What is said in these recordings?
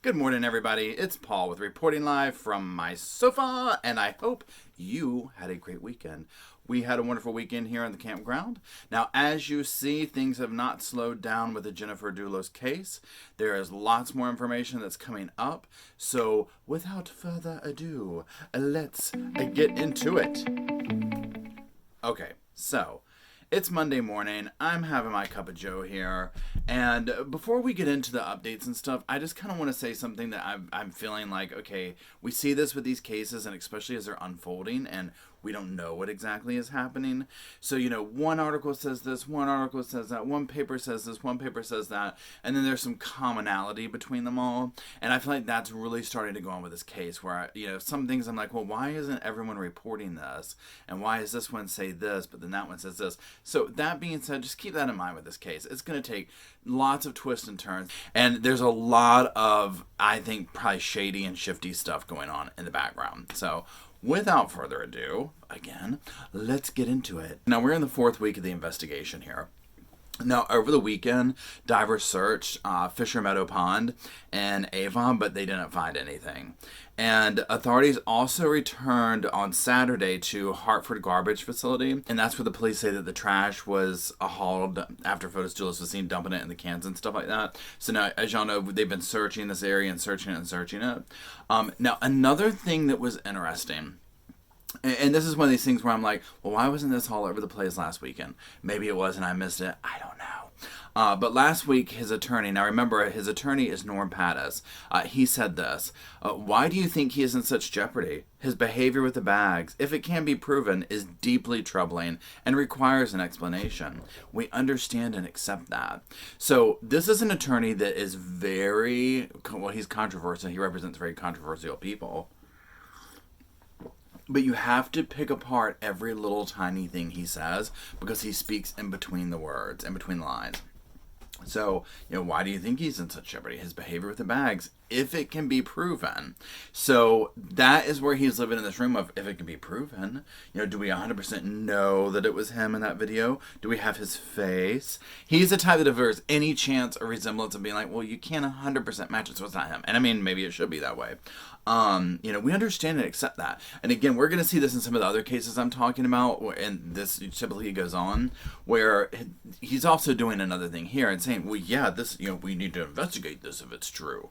Good morning, everybody. It's Paul with reporting live from my sofa, and I hope you had a great weekend. We had a wonderful weekend here on the campground. Now, as you see, things have not slowed down with the Jennifer Dulos case. There is lots more information that's coming up. So, without further ado, let's get into it. Okay, so it's Monday morning. I'm having my cup of joe here. And before we get into the updates and stuff, I just kind of want to say something that I'm feeling like, okay, we see this with these cases, and especially as they're unfolding, and we don't know what exactly is happening. So, one article says this, one article says that, one paper says this, one paper says that, and then there's some commonality between them all. And I feel like that's really starting to go on with this case where, some things I'm like, well, why isn't everyone reporting this? And why does this one say this, but then that one says this? So that being said, just keep that in mind with this case. It's going to take lots of twists and turns. And there's a lot of, I think, probably shady and shifty stuff going on in the background. So without further ado, again, let's get into it. Now, we're in the fourth week of the investigation here. Now, over the weekend, divers searched Fisher Meadow Pond and Avon, but they didn't find anything. And authorities also returned on Saturday to Hartford Garbage Facility, and that's where the police say that the trash was hauled after Fotis Dulos was seen dumping it in the cans and stuff like that. So now, as y'all know, they've been searching this area and searching it and searching it. Now, another thing that was interesting, and this is one of these things where I'm like, well, why wasn't this all over the place last weekend? Maybe it was and I missed it. I don't know. But last week, his attorney, now remember, his attorney is Norm Pattis. He said this, why do you think he is in such jeopardy? His behavior with the bags, if it can be proven, is deeply troubling and requires an explanation. We understand and accept that. So this is an attorney that is he's controversial. He represents very controversial people. But you have to pick apart every little tiny thing he says because he speaks in between the words, in between the lines. So, why do you think he's in such jeopardy? His behavior with the bags, if it can be proven. So that is where he's living in this room of, if it can be proven, do we 100% know that it was him in that video? Do we have his face? He's the type that if there's any chance or resemblance of being like, well, you can't 100% match it, so it's not him. And I mean, maybe it should be that way. We understand and accept that. And again, we're going to see this in some of the other cases I'm talking about, and this typically goes on, where he's also doing another thing here and saying, well, yeah, this, we need to investigate this if it's true.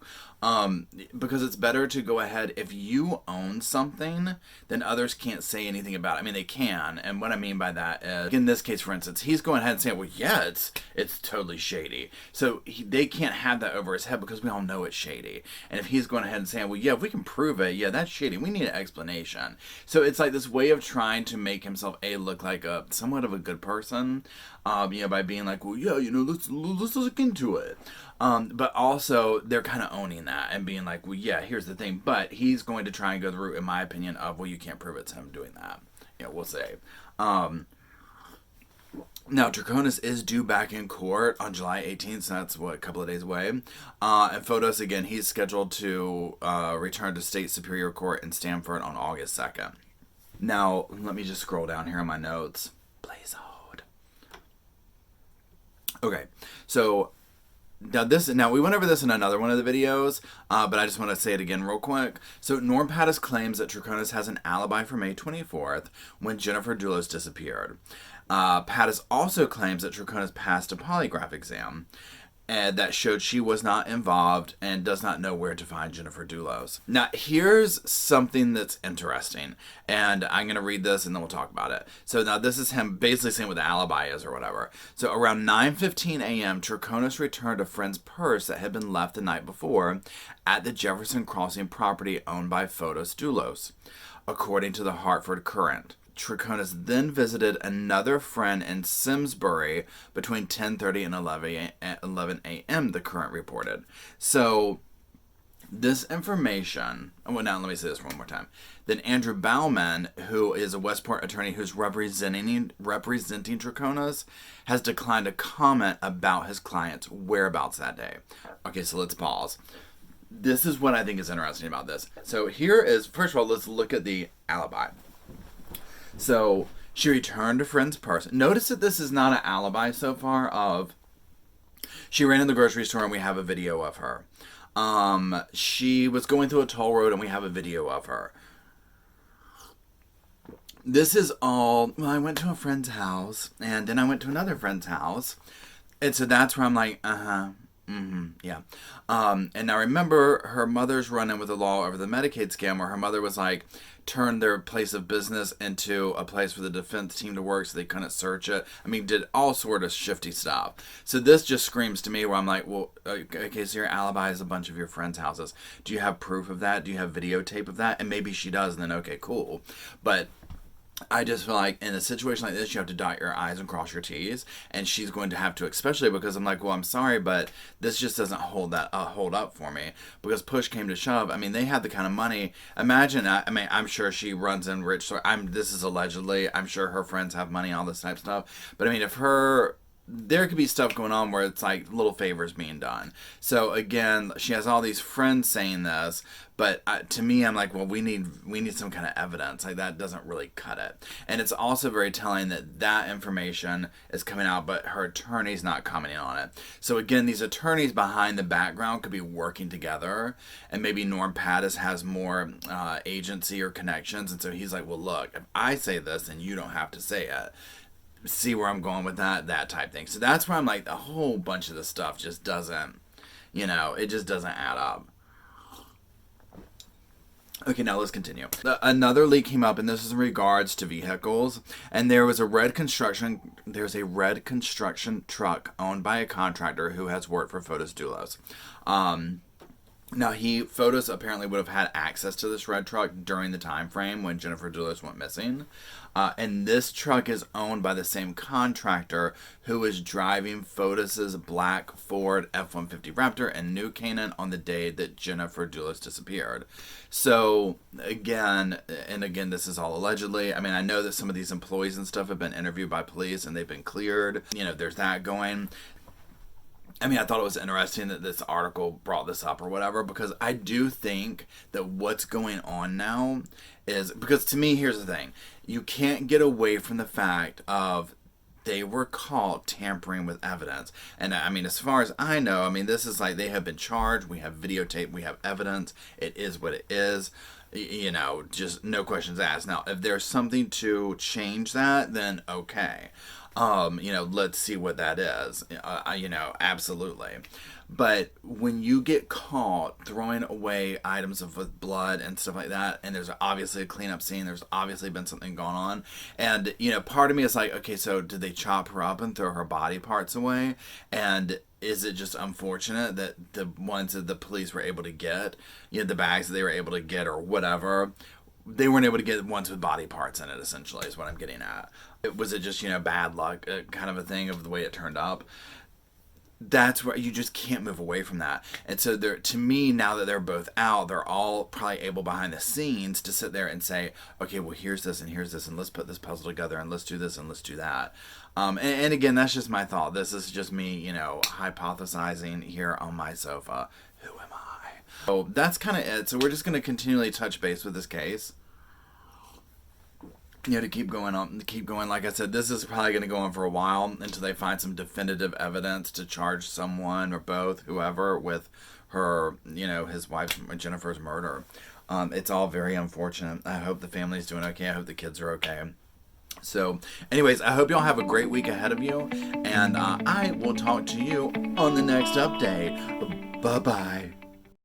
Because it's better to go ahead, if you own something, then others can't say anything about it. I mean, they can, and what I mean by that is, in this case, for instance, he's going ahead and saying, well, yeah, it's totally shady. So they can't have that over his head because we all know it's shady. And if he's going ahead and saying, well, yeah, if we can prove it, yeah, that's shady, we need an explanation. So it's like this way of trying to make himself look like a somewhat of a good person, by being like, well, yeah, let's look into it. But also they're kind of owning that and being like, well, yeah, here's the thing. But he's going to try and go the route, in my opinion, of, well, you can't prove it's him doing that. We'll say. Now, Troconis is due back in court on July 18th, so that's, a couple of days away. And Fotis, again, he's scheduled to return to State Superior Court in Stamford on August 2nd. Now, let me just scroll down here on my notes. Please hold. Okay, so Now we went over this in another one of the videos, but I just want to say it again real quick. So Norm Pattis claims that Troconis has an alibi for May 24th when Jennifer Dulos disappeared. Pattis also claims that Troconis passed a polygraph exam and that showed she was not involved and does not know where to find Jennifer Dulos. Now, here's something that's interesting, and I'm going to read this and then we'll talk about it. So now this is him basically saying what the alibi is or whatever. So around 9:15 a.m., Troconis returned a friend's purse that had been left the night before at the Jefferson Crossing property owned by Fotis Dulos, according to the Hartford Courant. Troconis then visited another friend in Simsbury between 10:30 and 11 a.m., the Courant reported. So this information, well, now let me say this one more time. Then Andrew Bauman, who is a Westport attorney who's representing Troconis, has declined to comment about his client's whereabouts that day. Okay, so let's pause. This is what I think is interesting about this. So here is, first of all, let's look at the alibi. So she returned a friend's purse. Notice that this is not an alibi so far of she ran in the grocery store and we have a video of her. She was going through a toll road, and we have a video of her. This is all, well, I went to a friend's house, and then I went to another friend's house. And so that's where I'm like, yeah. And now remember, her mother's running with the law over the Medicaid scam, where her mother was like, turned their place of business into a place for the defense team to work so they couldn't search it. I mean, did all sort of shifty stuff. So this just screams to me where I'm like, well, okay, so your alibi is a bunch of your friends' houses. Do you have proof of that? Do you have videotape of that? And maybe she does, and then okay, cool. But I just feel like in a situation like this, you have to dot your I's and cross your T's, and she's going to have to, especially because I'm like, well, I'm sorry, but this just doesn't hold up for me, because push came to shove. I mean, they had the kind of money. Imagine, I mean, I'm sure she runs in rich. So this is allegedly. I'm sure her friends have money, all this type of stuff. But I mean, there could be stuff going on where it's like little favors being done. So again, she has all these friends saying this, but to me, I'm like, well, we need some kind of evidence. Like, that doesn't really cut it. And it's also very telling that information is coming out, but her attorney's not commenting on it. So again, these attorneys behind the background could be working together, and maybe Norm Pattis has more agency or connections, and so he's like, well, look, if I say this, then you don't have to say it. See where I'm going with that type thing. So that's where I'm like, a whole bunch of this stuff just doesn't, it just doesn't add up. Okay, now let's continue. Another leak came up, and this is in regards to vehicles. And there's a red construction truck owned by a contractor who has worked for Fotis Dulos. Now, Fotis apparently would have had access to this red truck during the time frame when Jennifer Dulos went missing. And this truck is owned by the same contractor who was driving Fotis's black Ford F-150 Raptor in New Canaan on the day that Jennifer Dulos disappeared. So, again, this is all allegedly. I mean, I know that some of these employees and stuff have been interviewed by police and they've been cleared. There's that going. I mean, I thought it was interesting that this article brought this up or whatever, because I do think that what's going on now is, because to me, here's the thing. You can't get away from the fact of they were caught tampering with evidence. And I mean, as far as I know, I mean, this is like they have been charged. We have videotape. We have evidence. It is what it is. Just no questions asked. Now, if there's something to change that, then okay. Let's see what that is. Absolutely. But when you get caught throwing away items with blood and stuff like that, and there's obviously a cleanup scene, there's obviously been something going on, and, part of me is like, okay, so did they chop her up and throw her body parts away? And is it just unfortunate that the ones that the police were able to get, the bags that they were able to get or whatever, they weren't able to get ones with body parts in it, essentially, is what I'm getting at. Was it just, bad luck kind of a thing of the way it turned up? That's where you just can't move away from that. And so to me, now that they're both out, they're all probably able behind the scenes to sit there and say, okay, well, here's this, and let's put this puzzle together, and let's do this, and let's do that. And again, that's just my thought. This is just me, hypothesizing here on my sofa. Who am I? So that's kind of it. So we're just going to continually touch base with this case. To keep going. Like I said, this is probably going to go on for a while until they find some definitive evidence to charge someone or both, whoever, with her, his wife, Jennifer's murder. It's all very unfortunate. I hope the family's doing okay. I hope the kids are okay. So, anyways, I hope y'all have a great week ahead of you, and I will talk to you on the next update. Bye-bye.